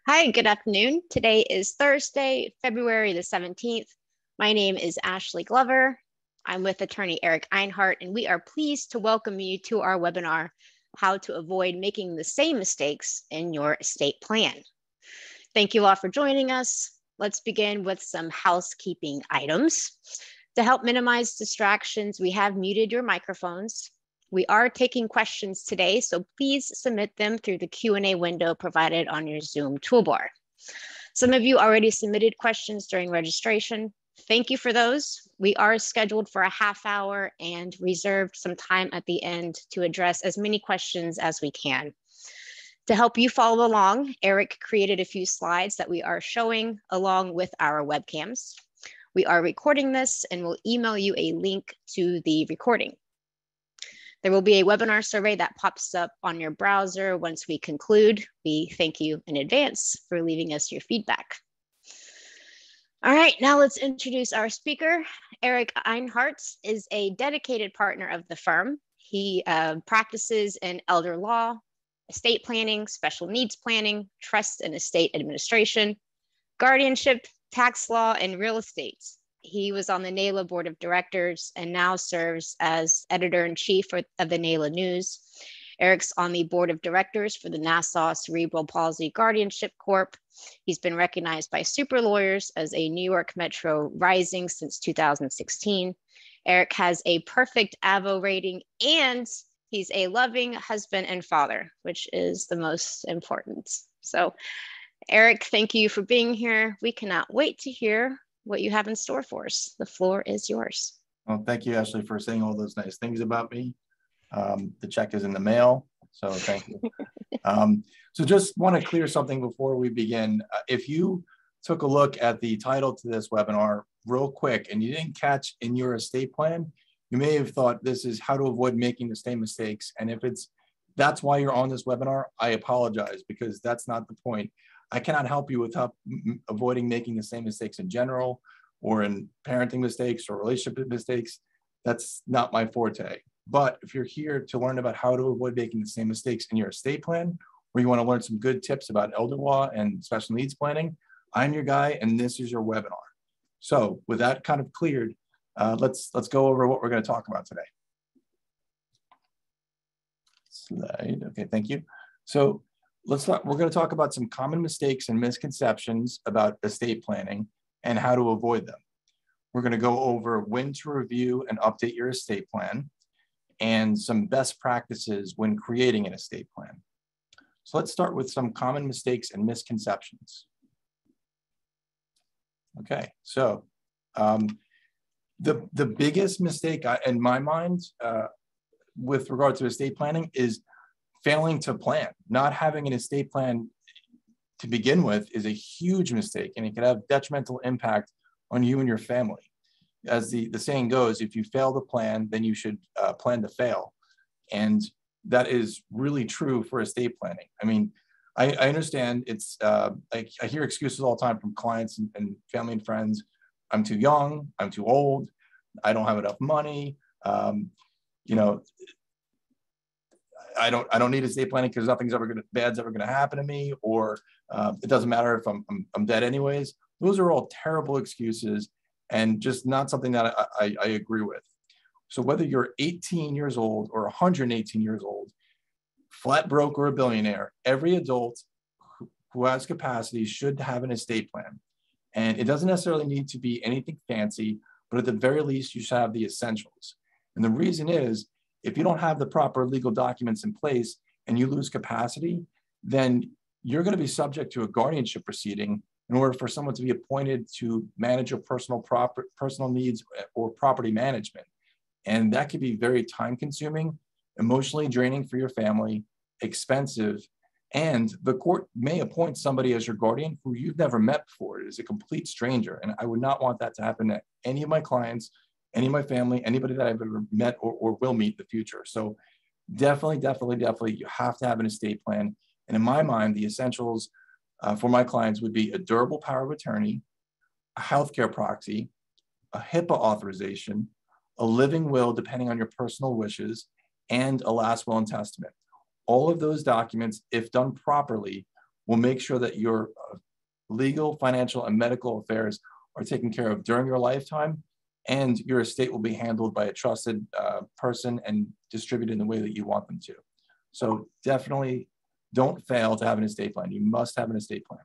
Hi, good afternoon. Today is Thursday, February the 17th. My name is Ashley Glover. I'm with attorney Eric Einhart, and we are pleased to welcome you to our webinar, How to Avoid Making the Same Mistakes in Your Estate Plan. Thank you all for joining us. Let's begin with some housekeeping items. To help minimize distractions, we have muted your microphones. We are taking questions today, so please submit them through the Q&A window provided on your Zoom toolbar. Some of you already submitted questions during registration. Thank you for those. We are scheduled for a half hour and reserved some time at the end to address as many questions as we can. To help you follow along, Eric created a few slides that we are showing along with our webcams. We are recording this and will email you a link to the recording. There will be a webinar survey that pops up on your browser once we conclude. We thank you in advance for leaving us your feedback. All right, now let's introduce our speaker. Eric Einhart is a dedicated partner of the firm. He practices in elder law, estate planning, special needs planning, trust and estate administration, guardianship, tax law, and real estate. He was on the NALA board of directors and now serves as editor-in-chief of the NALA News. Eric's on the board of directors for the Nassau Cerebral Palsy Guardianship Corp. He's been recognized by Super Lawyers as a New York Metro Rising since 2016. Eric has a perfect AVO rating, and he's a loving husband and father, which is the most important. So, Eric, thank you for being here. We cannot wait to hear what you have in store for us. The floor is yours. Well, thank you, Ashley, for saying all those nice things about me. The check is in the mail, so thank you. So just want to clear something before we begin. If you took a look at the title to this webinar real quick and you didn't catch in your estate plan, you may have thought this is how to avoid making the same mistakes. And if that's why you're on this webinar, I apologize, because that's not the point. I cannot help you with avoiding making the same mistakes in general or in parenting mistakes or relationship mistakes. That's not my forte. But if you're here to learn about how to avoid making the same mistakes in your estate plan, or you want to learn some good tips about elder law and special needs planning, I'm your guy, and this is your webinar. So with that kind of cleared, let's go over what we're going to talk about today. Slide. Okay, thank you. So we're going to talk about some common mistakes and misconceptions about estate planning and how to avoid them. We're going to go over when to review and update your estate plan and some best practices when creating an estate plan. So let's start with some common mistakes and misconceptions. Okay, so the biggest mistake in my mind with regard to estate planning is failing to plan. Not having an estate plan to begin with is a huge mistake, and it can have detrimental impact on you and your family. As the saying goes, if you fail to plan, then you should plan to fail. And that is really true for estate planning. I mean, I understand it's, I hear excuses all the time from clients and family and friends. I'm too young, I'm too old, I don't have enough money. You know, I don't need estate planning because nothing's bad's ever gonna happen to me, or it doesn't matter if I'm dead anyways. Those are all terrible excuses and just not something that I agree with. So whether you're 18 years old or 118 years old, flat broke or a billionaire, every adult who has capacity should have an estate plan. And it doesn't necessarily need to be anything fancy, but at the very least, you should have the essentials. And the reason is, if you don't have the proper legal documents in place and you lose capacity, then you're going to be subject to a guardianship proceeding in order for someone to be appointed to manage your personal needs or property management. And that could be very time consuming, emotionally draining for your family, expensive, and the court may appoint somebody as your guardian who you've never met before. It is a complete stranger. And I would not want that to happen to any of my clients, any of my family, anybody that I've ever met or will meet in the future. So definitely, you have to have an estate plan. And in my mind, the essentials for my clients would be a durable power of attorney, a healthcare proxy, a HIPAA authorization, a living will depending on your personal wishes, and a last will and testament. All of those documents, if done properly, will make sure that your legal, financial, and medical affairs are taken care of during your lifetime, and your estate will be handled by a trusted person and distributed in the way that you want them to. So definitely don't fail to have an estate plan. You must have an estate plan.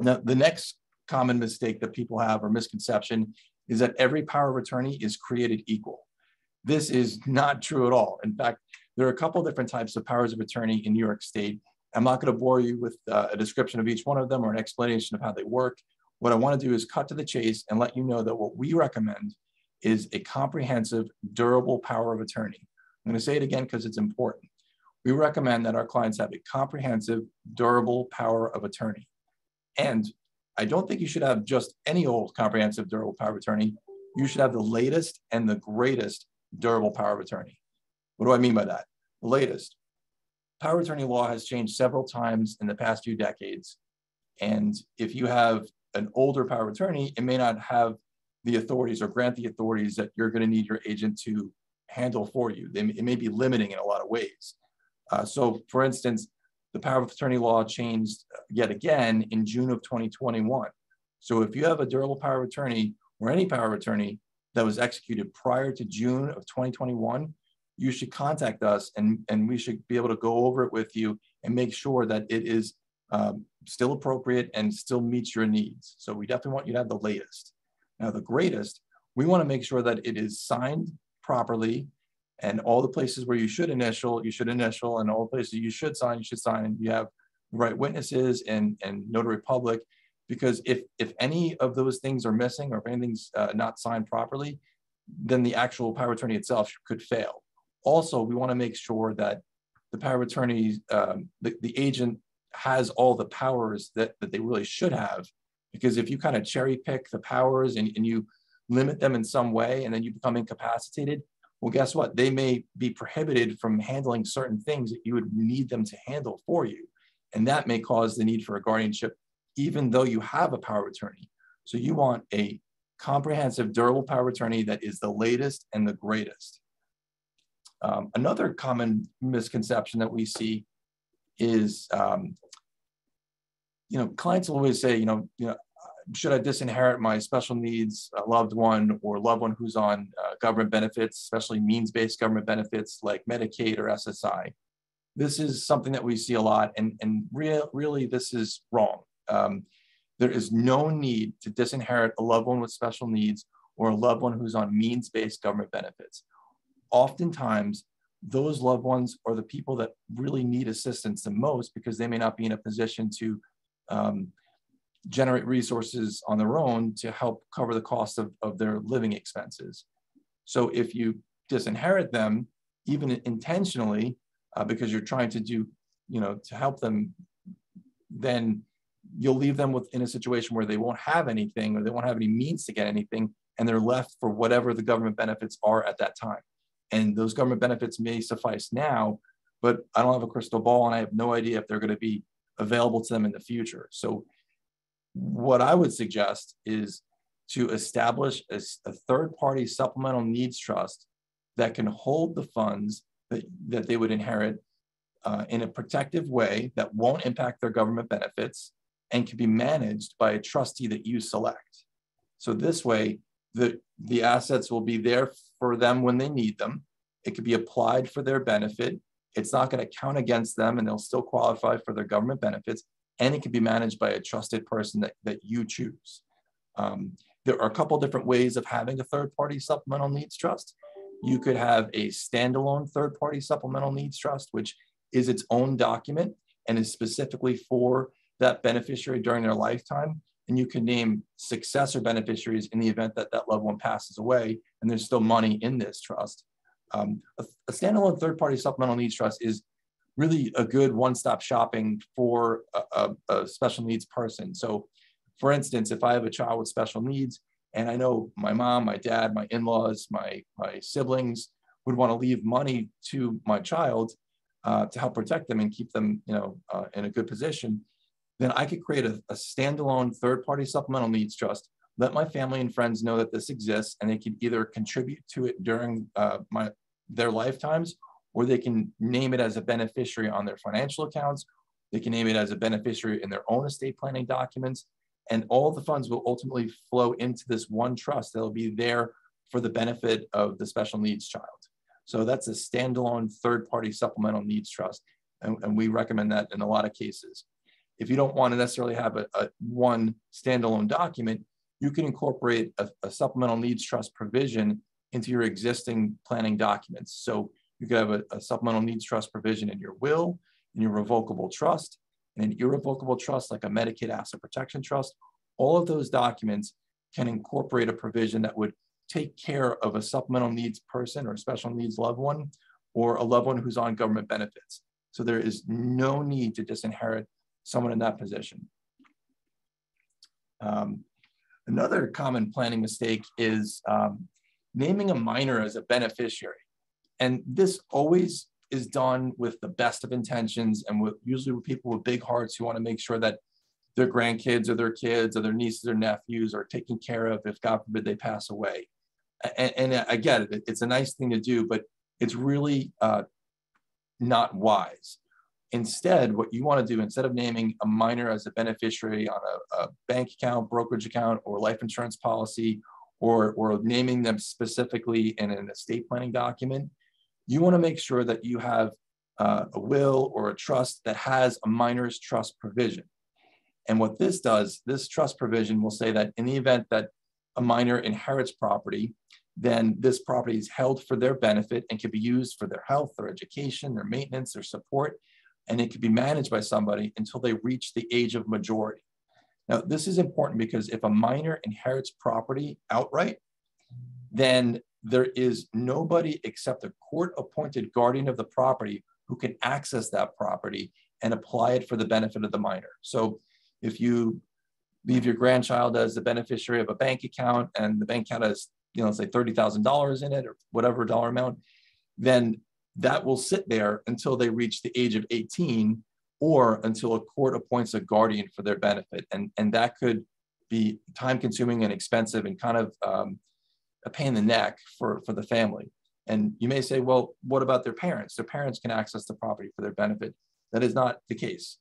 Now, the next common mistake that people have, or misconception, is that every power of attorney is created equal. This is not true at all. In fact, there are a couple different types of powers of attorney in New York State. I'm not going to bore you with a description of each one of them or an explanation of how they work. What I want to do is cut to the chase and let you know that what we recommend is a comprehensive, durable power of attorney. I'm going to say it again because it's important. We recommend that our clients have a comprehensive, durable power of attorney. And I don't think you should have just any old comprehensive, durable power of attorney. You should have the latest and the greatest durable power of attorney. What do I mean by that? The latest. Power of attorney law has changed several times in the past few decades. And if you have an older power of attorney, it may not have the authorities or grant the authorities that you're going to need your agent to handle for you. It may be limiting in a lot of ways. So for instance, the power of attorney law changed yet again in June of 2021. So if you have a durable power of attorney or any power of attorney that was executed prior to June of 2021, you should contact us and we should be able to go over it with you and make sure that it is still appropriate and still meets your needs. So we definitely want you to have the latest. Now the greatest, we want to make sure that it is signed properly, and all the places where you should initial, and all the places you should sign, and you have the right witnesses and notary public, because if any of those things are missing or if anything's not signed properly, then the actual power of attorney itself could fail. Also, we want to make sure that the power of attorney, the agent has all the powers that they really should have, because if you kind of cherry pick the powers and you limit them in some way and then you become incapacitated, well, guess what? They may be prohibited from handling certain things that you would need them to handle for you. And that may cause the need for a guardianship, even though you have a power of attorney. So you want a comprehensive, durable power of attorney that is the latest and the greatest. Another common misconception that we see is, clients will always say, should I disinherit my special needs loved one or loved one who's on government benefits, especially means-based government benefits like Medicaid or SSI? This is something that we see a lot, and really this is wrong. There is no need to disinherit a loved one with special needs or a loved one who's on means-based government benefits. Oftentimes, those loved ones are the people that really need assistance the most because they may not be in a position to generate resources on their own to help cover the cost of their living expenses. So if you disinherit them, even intentionally, because you're trying to do, to help them, then you'll leave them in a situation where they won't have anything or they won't have any means to get anything, and they're left for whatever the government benefits are at that time. And those government benefits may suffice now, but I don't have a crystal ball and I have no idea if they're going to be available to them in the future. So what I would suggest is to establish a third-party supplemental needs trust that can hold the funds that they would inherit in a protective way that won't impact their government benefits and can be managed by a trustee that you select. So this way, the assets will be there for them when they need them. It could be applied for their benefit. It's not going to count against them and they'll still qualify for their government benefits. And it can be managed by a trusted person that you choose. There are a couple different ways of having a third-party supplemental needs trust. You could have a standalone third-party supplemental needs trust, which is its own document and is specifically for that beneficiary during their lifetime. And you can name successor beneficiaries in the event that that loved one passes away and there's still money in this trust. A standalone third-party supplemental needs trust is really a good one-stop shopping for a special needs person. So for instance, if I have a child with special needs and I know my mom, my dad, my in-laws, my siblings would want to leave money to my child to help protect them and keep them in a good position, then I could create a standalone third-party supplemental needs trust, let my family and friends know that this exists, and they can either contribute to it during their lifetimes, or they can name it as a beneficiary on their financial accounts, They can name it as a beneficiary in their own estate planning documents. And all the funds will ultimately flow into this one trust that'll be there for the benefit of the special needs child. So that's a standalone third-party supplemental needs trust. And we recommend that in a lot of cases. If you don't want to necessarily have a one standalone document, you can incorporate a supplemental needs trust provision into your existing planning documents. So you could have a supplemental needs trust provision in your will, in your revocable trust, and an irrevocable trust like a Medicaid asset protection trust. All of those documents can incorporate a provision that would take care of a supplemental needs person or a special needs loved one, or a loved one who's on government benefits. So there is no need to disinherit someone in that position. Another common planning mistake is naming a minor as a beneficiary. And this always is done with the best of intentions and usually with people with big hearts who want to make sure that their grandkids or their kids or their nieces or nephews are taken care of if, God forbid, they pass away. And I get it, it's a nice thing to do, but it's really not wise. Instead, what you want to do, instead of naming a minor as a beneficiary on a bank account, brokerage account, or life insurance policy, or naming them specifically in an estate planning document, you want to make sure that you have a will or a trust that has a minor's trust provision. And what this does, this trust provision will say that in the event that a minor inherits property, then this property is held for their benefit and can be used for their health, their education, their maintenance, their support, and it can be managed by somebody until they reach the age of majority. Now, this is important because if a minor inherits property outright, then there is nobody except a court-appointed guardian of the property who can access that property and apply it for the benefit of the minor. So if you leave your grandchild as the beneficiary of a bank account and the bank account has, say $30,000 in it or whatever dollar amount, then that will sit there until they reach the age of 18 or until a court appoints a guardian for their benefit. And that could be time consuming and expensive and kind of a pain in the neck for the family. And you may say, well, what about their parents? Their parents can access the property for their benefit. That is not the case.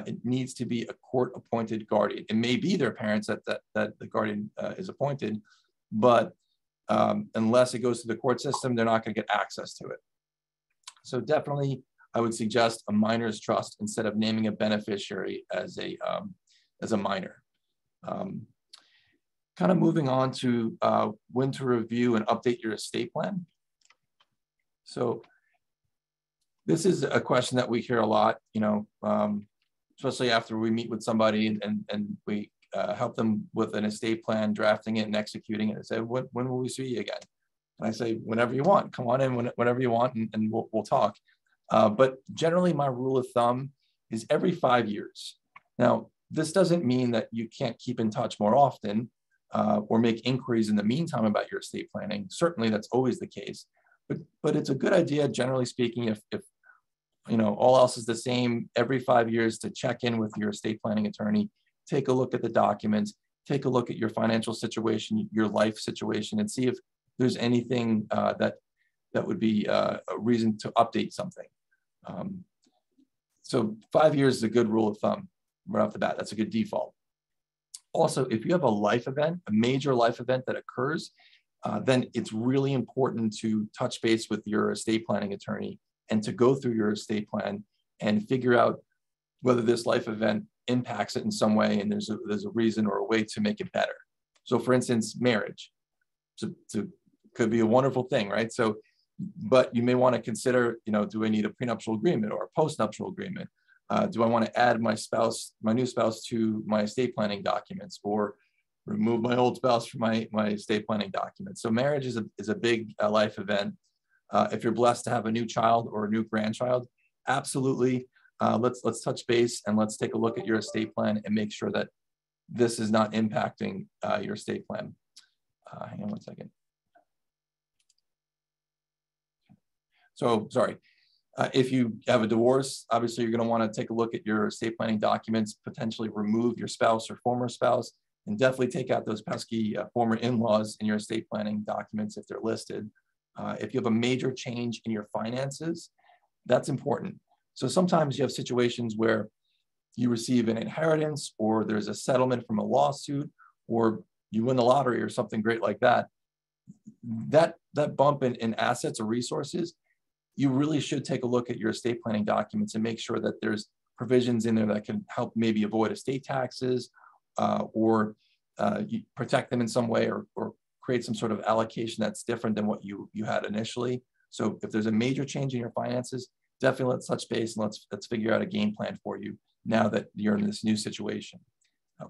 It needs to be a court appointed guardian. It may be their parents that the guardian is appointed, but unless it goes to the court system, they're not going to get access to it. So definitely, I would suggest a minor's trust instead of naming a beneficiary as a minor. Kind of moving on to when to review and update your estate plan. So this is a question that we hear a lot, especially after we meet with somebody and we help them with an estate plan, drafting it and executing it. And say, when will we see you again? And I say, whenever you want, come on in whenever you want and we'll talk. But generally my rule of thumb is every 5 years. Now, this doesn't mean that you can't keep in touch more often or make inquiries in the meantime about your estate planning. Certainly that's always the case, but it's a good idea, generally speaking, if all else is the same, every 5 years to check in with your estate planning attorney, take a look at the documents, take a look at your financial situation, your life situation, and see if there's anything that would be a reason to update something. So 5 years is a good rule of thumb right off the bat. That's a good default. Also, if you have a life event, a major life event that occurs, then it's really important to touch base with your estate planning attorney and to go through your estate plan and figure out whether this life event impacts it in some way and there's a reason or a way to make it better. So for instance, marriage could be a wonderful thing, right? So, but you may want to consider, do I need a prenuptial agreement or a postnuptial agreement? Do I want to add my new spouse to my estate planning documents or remove my old spouse from my estate planning documents? So marriage is a big life event. If you're blessed to have a new child or a new grandchild, absolutely. Let's touch base and let's take a look at your estate plan and make sure that this is not impacting your estate plan. Hang on one second. So, sorry. If you have a divorce, obviously you're going to want to take a look at your estate planning documents, potentially remove your spouse or former spouse, and definitely take out those pesky former in-laws in your estate planning documents if they're listed. If you have a major change in your finances, that's important. So sometimes you have situations where you receive an inheritance, or there's a settlement from a lawsuit, or you win the lottery or something great like that, that bump in assets or resources, you really should take a look at your estate planning documents and make sure that there's provisions in there that can help maybe avoid estate taxes, or you protect them in some way, or create some sort of allocation that's different than what you had initially. So if there's a major change in your finances, definitely let's touch base and let's figure out a game plan for you now that you're in this new situation.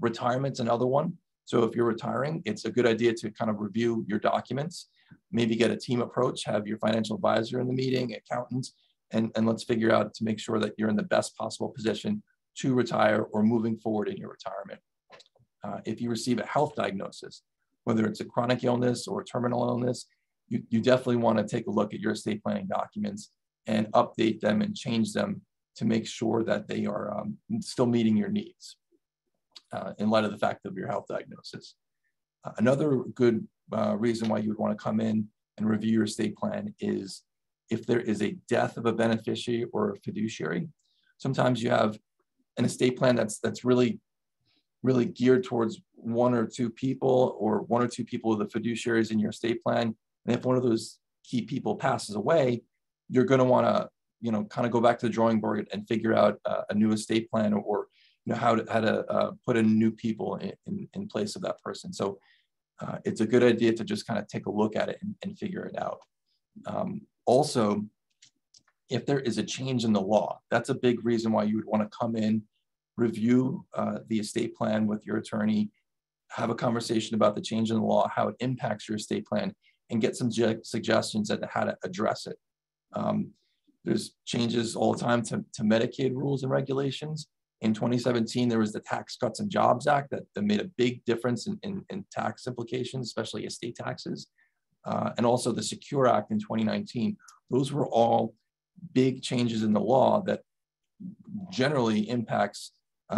Retirement's another one. So if you're retiring, it's a good idea to kind of review your documents, maybe get a team approach, have your financial advisor in the meeting, accountants, and let's figure out to make sure that you're in the best possible position to retire or moving forward in your retirement. If you receive a health diagnosis, whether it's a chronic illness or a terminal illness, you definitely want to take a look at your estate planning documents and update them and change them to make sure that they are still meeting your needs in light of the fact of your health diagnosis. Another good reason why you would want to come in and review your estate plan is if there is a death of a beneficiary or a fiduciary. Sometimes you have an estate plan that's really geared towards one or two people, or one or two people of the fiduciaries in your estate plan. And if one of those key people passes away, you're going to want to, kind of go back to the drawing board and figure out a new estate plan, or how to put in new people in place of that person. So it's a good idea to just kind of take a look at it and figure it out. Also, if there is a change in the law, that's a big reason why you would want to come in, review the estate plan with your attorney, have a conversation about the change in the law, how it impacts your estate plan, and get some suggestions as to how to address it. There's changes all the time to Medicaid rules and regulations. In 2017, there was the Tax Cuts and Jobs Act that made a big difference in tax implications, especially estate taxes. And also the Secure Act in 2019. Those were all big changes in the law that generally impacts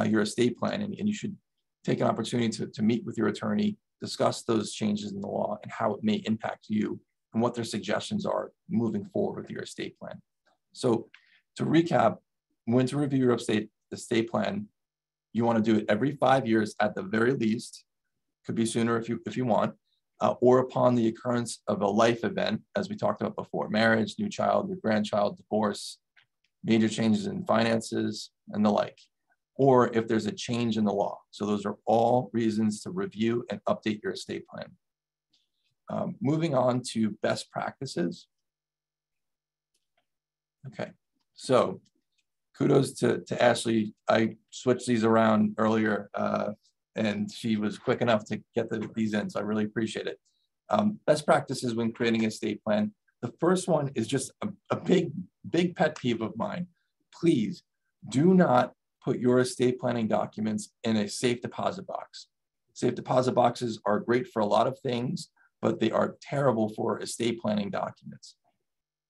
your estate plan. And you should take an opportunity to meet with your attorney, discuss those changes in the law and how it may impact you and what their suggestions are moving forward with your estate plan. So to recap, when to review your estate plan, you want to do it every 5 years at the very least. Could be sooner if you want, or upon the occurrence of a life event, as we talked about before: marriage, new child, new grandchild, divorce, major changes in finances, and the like, or if there's a change in the law. So those are all reasons to review and update your estate plan. Moving on to best practices. Okay, so kudos to Ashley. I switched these around earlier and she was quick enough to get these in, so I really appreciate it. Best practices when creating an estate plan. The first one is just a big pet peeve of mine. Please do not put your estate planning documents in a safe deposit box. Safe deposit boxes are great for a lot of things, but they are terrible for estate planning documents.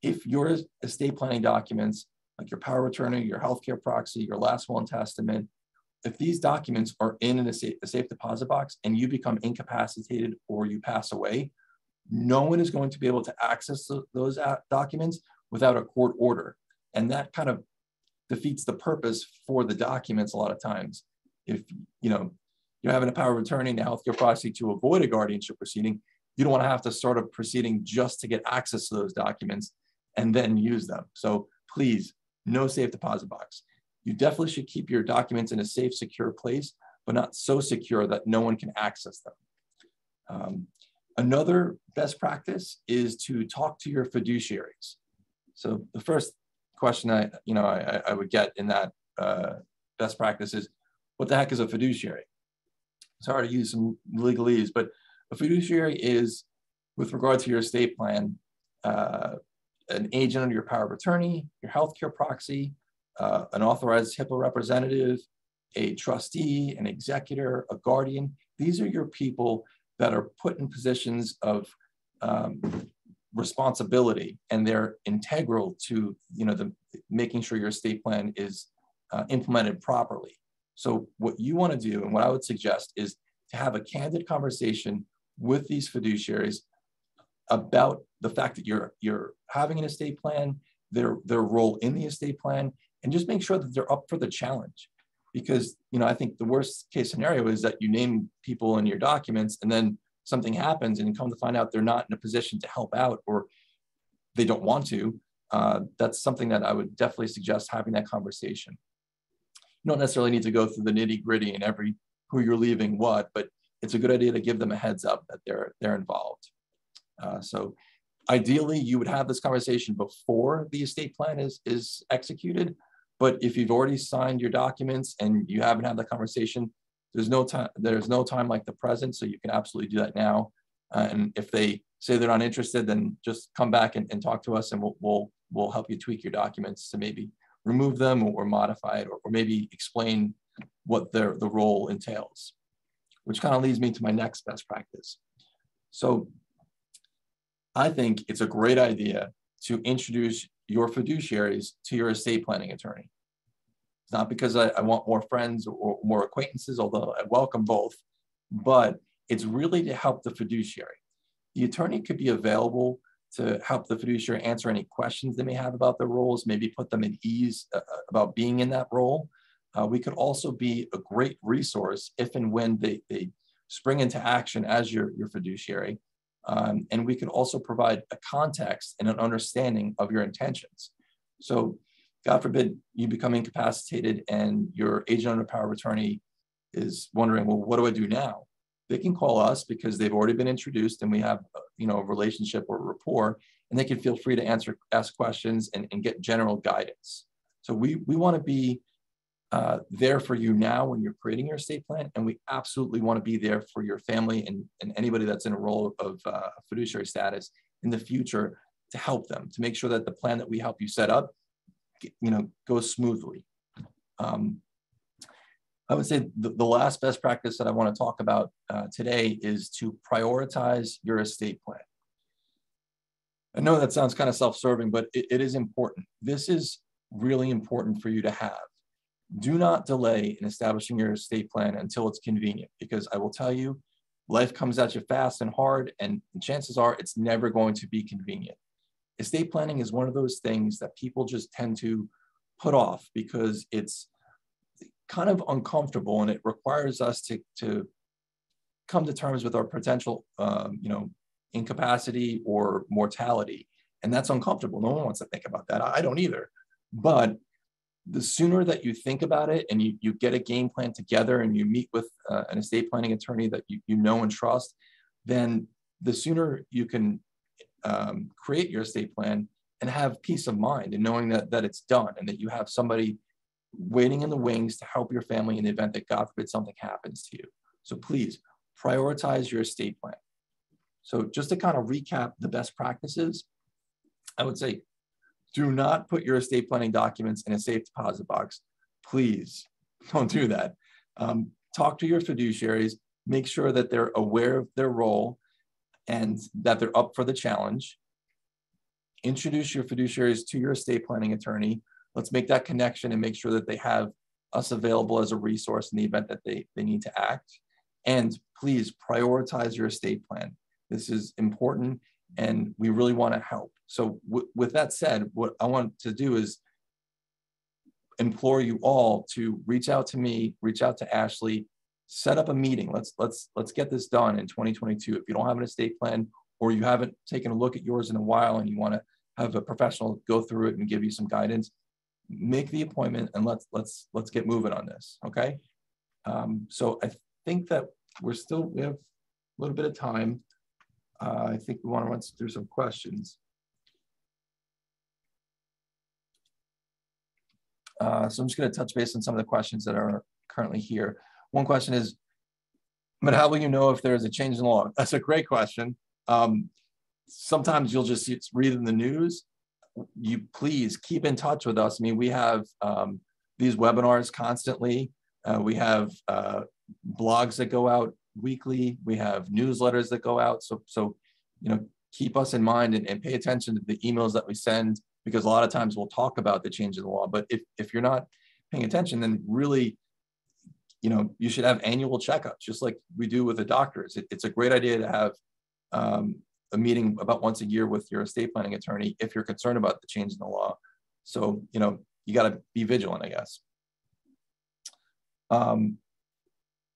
If your estate planning documents, like your power of attorney, your healthcare proxy, your last will and testament, if these documents are in a safe deposit box and you become incapacitated or you pass away, no one is going to be able to access those documents without a court order. And that kind of defeats the purpose for the documents a lot of times. If you're having a power of attorney and a healthcare proxy to avoid a guardianship proceeding, you don't want to have to start a proceeding just to get access to those documents and then use them. So please, no safe deposit box. You definitely should keep your documents in a safe, secure place, but not so secure that no one can access them. Another best practice is to talk to your fiduciaries. So the first question I would get in that best practice is, what the heck is a fiduciary? Sorry to use some legalese, but a fiduciary is, with regard to your estate plan, an agent under your power of attorney, your healthcare proxy, an authorized HIPAA representative, a trustee, an executor, a guardian. These are your people that are put in positions of responsibility, and they're integral to making sure your estate plan is implemented properly. So what you want to do, and what I would suggest, is to have a candid conversation with these fiduciaries about the fact that you're having an estate plan, their role in the estate plan, and just make sure that they're up for the challenge. because, I think the worst case scenario is that you name people in your documents and then something happens and you come to find out they're not in a position to help out, or they don't want to. That's something that I would definitely suggest having that conversation. You don't necessarily need to go through the nitty gritty and who you're leaving what, but it's a good idea to give them a heads up that they're involved. So ideally, you would have this conversation before the estate plan is executed. But if you've already signed your documents and you haven't had the conversation, there's no time like the present, so you can absolutely do that now. And if they say they're not interested, then just come back and talk to us, and we'll help you tweak your documents to maybe remove them or modify it, or maybe explain what the role entails, which kind of leads me to my next best practice. So I think it's a great idea to introduce your fiduciaries to your estate planning attorney. It's not because I want more friends or more acquaintances, although I welcome both, but it's really to help the fiduciary. The attorney could be available to help the fiduciary answer any questions they may have about their roles, maybe put them at ease about being in that role. We could also be a great resource if and when they spring into action as your fiduciary. And we can also provide a context and an understanding of your intentions. So God forbid you become incapacitated and your agent under power of attorney is wondering, well, what do I do now? They can call us because they've already been introduced and we have a relationship or rapport, and they can feel free to ask questions and get general guidance. So we want to be there for you now when you're creating your estate plan, and we absolutely want to be there for your family and anybody that's in a role of fiduciary status in the future to help them, to make sure that the plan that we help you set up, goes smoothly. I would say the last best practice that I want to talk about today is to prioritize your estate plan. I know that sounds kind of self-serving, but it is important. This is really important for you to have. Do not delay in establishing your estate plan until it's convenient, because I will tell you, life comes at you fast and hard, and chances are it's never going to be convenient. Estate planning is one of those things that people just tend to put off because it's kind of uncomfortable and it requires us to come to terms with our potential, incapacity or mortality. And that's uncomfortable. No one wants to think about that. I don't either. But the sooner that you think about it and you get a game plan together and you meet with an estate planning attorney that you know and trust, then the sooner you can create your estate plan and have peace of mind and knowing that it's done and that you have somebody waiting in the wings to help your family in the event that, God forbid, something happens to you. So please prioritize your estate plan. So just to kind of recap the best practices, I would say, do not put your estate planning documents in a safe deposit box. Please don't do that. Talk to your fiduciaries, make sure that they're aware of their role and that they're up for the challenge. Introduce your fiduciaries to your estate planning attorney. Let's make that connection and make sure that they have us available as a resource in the event that they need to act. And please prioritize your estate plan. This is important and we really want to help. So with that said, what I want to do is implore you all to reach out to me, reach out to Ashley, set up a meeting. Let's get this done in 2022. If you don't have an estate plan or you haven't taken a look at yours in a while and you want to have a professional go through it and give you some guidance, make the appointment and let's get moving on this. Okay. So I think that we have a little bit of time. I think we want to run through some questions. So I'm just going to touch base on some of the questions that are currently here. One question is, but how will you know if there's a change in law? That's a great question. Sometimes you'll just read in the news. You please keep in touch with us. I mean, we have these webinars constantly. We have blogs that go out weekly. We have newsletters that go out. So keep us in mind and pay attention to the emails that we send, because a lot of times we'll talk about the change in the law. But if you're not paying attention, then really, you should have annual checkups, just like we do with the doctors. It's a great idea to have a meeting about once a year with your estate planning attorney if you're concerned about the change in the law. So, you got to be vigilant, I guess.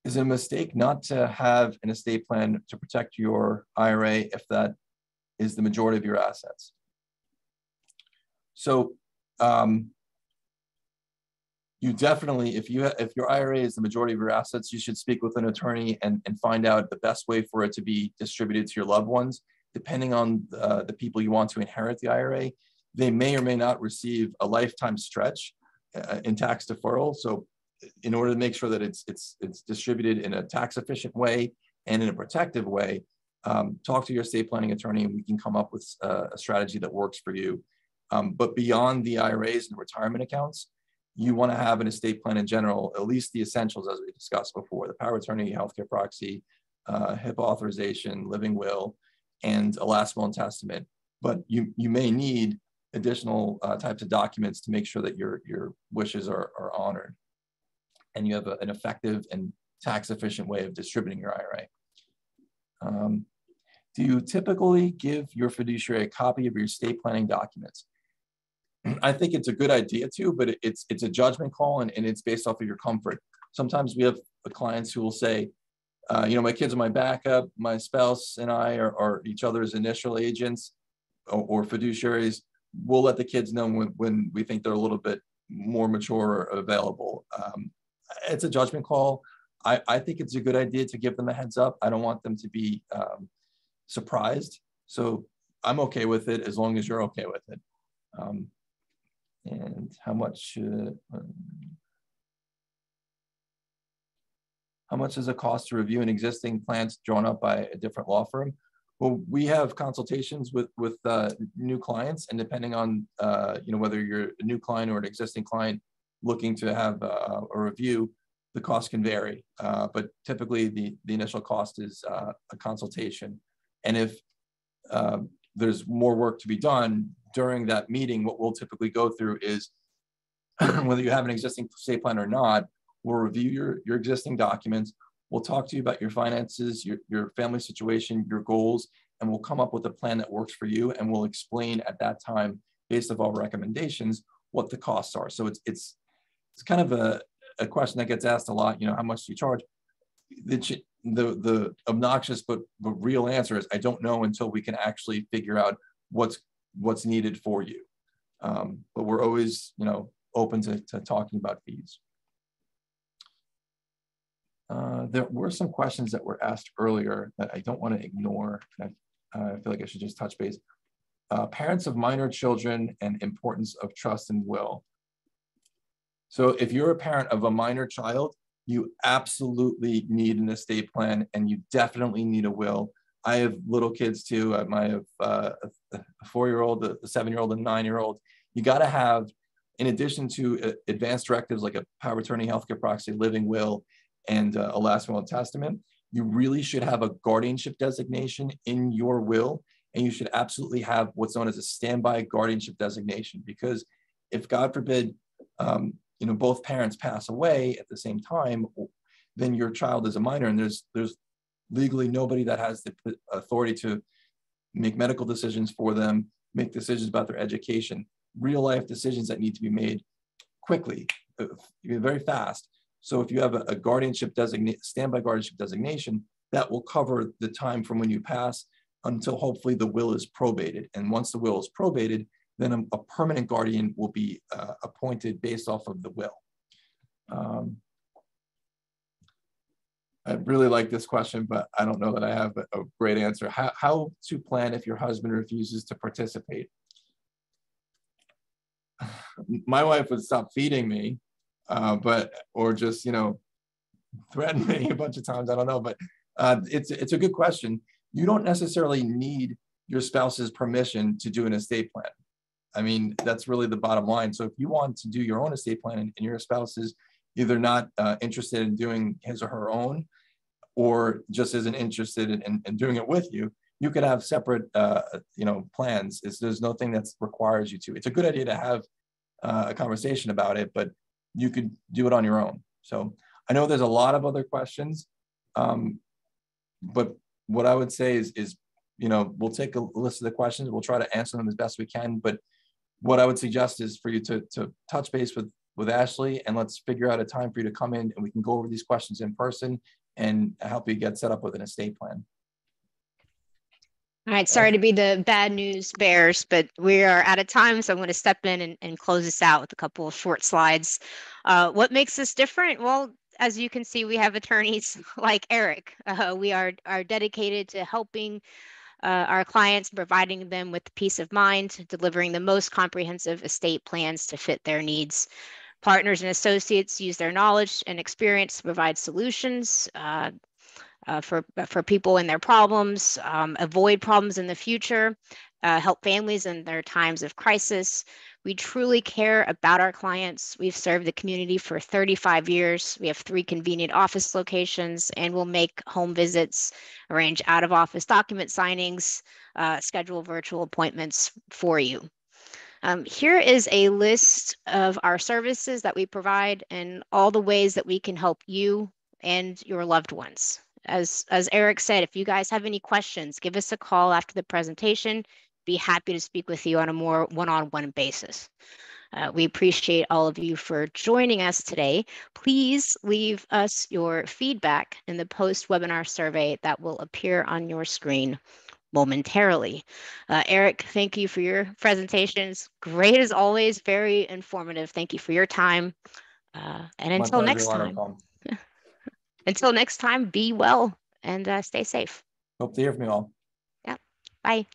Is it a mistake not to have an estate plan to protect your IRA if that is the majority of your assets? So you definitely, if your IRA is the majority of your assets, you should speak with an attorney and find out the best way for it to be distributed to your loved ones. Depending on the people you want to inherit the IRA, they may or may not receive a lifetime stretch in tax deferral. So in order to make sure that it's distributed in a tax efficient way and in a protective way, talk to your estate planning attorney and we can come up with a strategy that works for you. But beyond the IRAs and retirement accounts, you want to have an estate plan in general, at least the essentials as we discussed before: the power of attorney, healthcare proxy, HIPAA authorization, living will, and a last will and testament. But you may need additional types of documents to make sure that your wishes are honored and you have an effective and tax efficient way of distributing your IRA. Do you typically give your fiduciary a copy of your estate planning documents? I think it's a good idea to, but it's a judgment call and it's based off of your comfort. Sometimes we have clients who will say, my kids are my backup, my spouse and I are each other's initial agents or fiduciaries. We'll let the kids know when we think they're a little bit more mature or available. It's a judgment call. I think it's a good idea to give them a heads up. I don't want them to be surprised. So I'm okay with it as long as you're okay with it. And how much does it cost to review an existing plan drawn up by a different law firm? Well, we have consultations with new clients, and depending on whether you're a new client or an existing client looking to have a review, the cost can vary. But typically, the initial cost is a consultation, and if there's more work to be done during that meeting, what we'll typically go through is whether you have an existing estate plan or not, we'll review your existing documents. We'll talk to you about your finances, your family situation, your goals, and we'll come up with a plan that works for you. And we'll explain at that time, based on our recommendations, what the costs are. So it's kind of a question that gets asked a lot. How much do you charge? The obnoxious but real answer is I don't know until we can actually figure out what's needed for you. But we're always open to talking about fees. There were some questions that were asked earlier that I don't want to ignore. I feel like I should just touch base. Parents of minor children and importance of trust and will. So if you're a parent of a minor child, you absolutely need an estate plan and you definitely need a will. I have little kids too. I have a 4-year-old, a 7-year-old, and a 9-year-old. You got to have, in addition to advanced directives like a power of attorney, healthcare proxy, living will, and a last will and testament, you really should have a guardianship designation in your will, and you should absolutely have what's known as a standby guardianship designation, because if God forbid, both parents pass away at the same time, then your child is a minor, and there's legally nobody that has the authority to make medical decisions for them, make decisions about their education, real life decisions that need to be made quickly, very fast. So if you have a guardianship standby guardianship designation, that will cover the time from when you pass until hopefully the will is probated. And once the will is probated, then a permanent guardian will be appointed based off of the will. I really like this question, but I don't know that I have a great answer. How to plan if your husband refuses to participate? My wife would stop feeding me, or just, threaten me a bunch of times. I don't know, but it's a good question. You don't necessarily need your spouse's permission to do an estate plan. I mean, that's really the bottom line. So if you want to do your own estate plan and your spouse is either not interested in doing his or her own, or just isn't interested in doing it with you, you could have separate, plans. There's nothing that requires you to. It's a good idea to have a conversation about it, but you could do it on your own. So I know there's a lot of other questions, but what I would say is we'll take a list of the questions. We'll try to answer them as best we can. But what I would suggest is for you to touch base with with Ashley, and let's figure out a time for you to come in and we can go over these questions in person and help you get set up with an estate plan. All right, sorry to be the bad news bears, but we are out of time, so I'm going to step in and close this out with a couple of short slides. What makes us different? Well, as you can see, we have attorneys like Eric. We are dedicated to helping our clients, providing them with peace of mind, delivering the most comprehensive estate plans to fit their needs. Partners and associates use their knowledge and experience to provide solutions for people and their problems, avoid problems in the future, help families in their times of crisis. We truly care about our clients. We've served the community for 35 years. We have 3 convenient office locations, and we'll make home visits, arrange out-of-office document signings, schedule virtual appointments for you. Here is a list of our services that we provide and all the ways that we can help you and your loved ones. As Eric said, if you guys have any questions, give us a call after the presentation. Be happy to speak with you on a more one-on-one basis. We appreciate all of you for joining us today. Please leave us your feedback in the post-webinar survey that will appear on your screen momentarily. Eric, thank you for your presentations. Great as always, very informative. Thank you for your time. And until next time. Until next time, be well and stay safe. Hope to hear from you all. Yeah. Bye.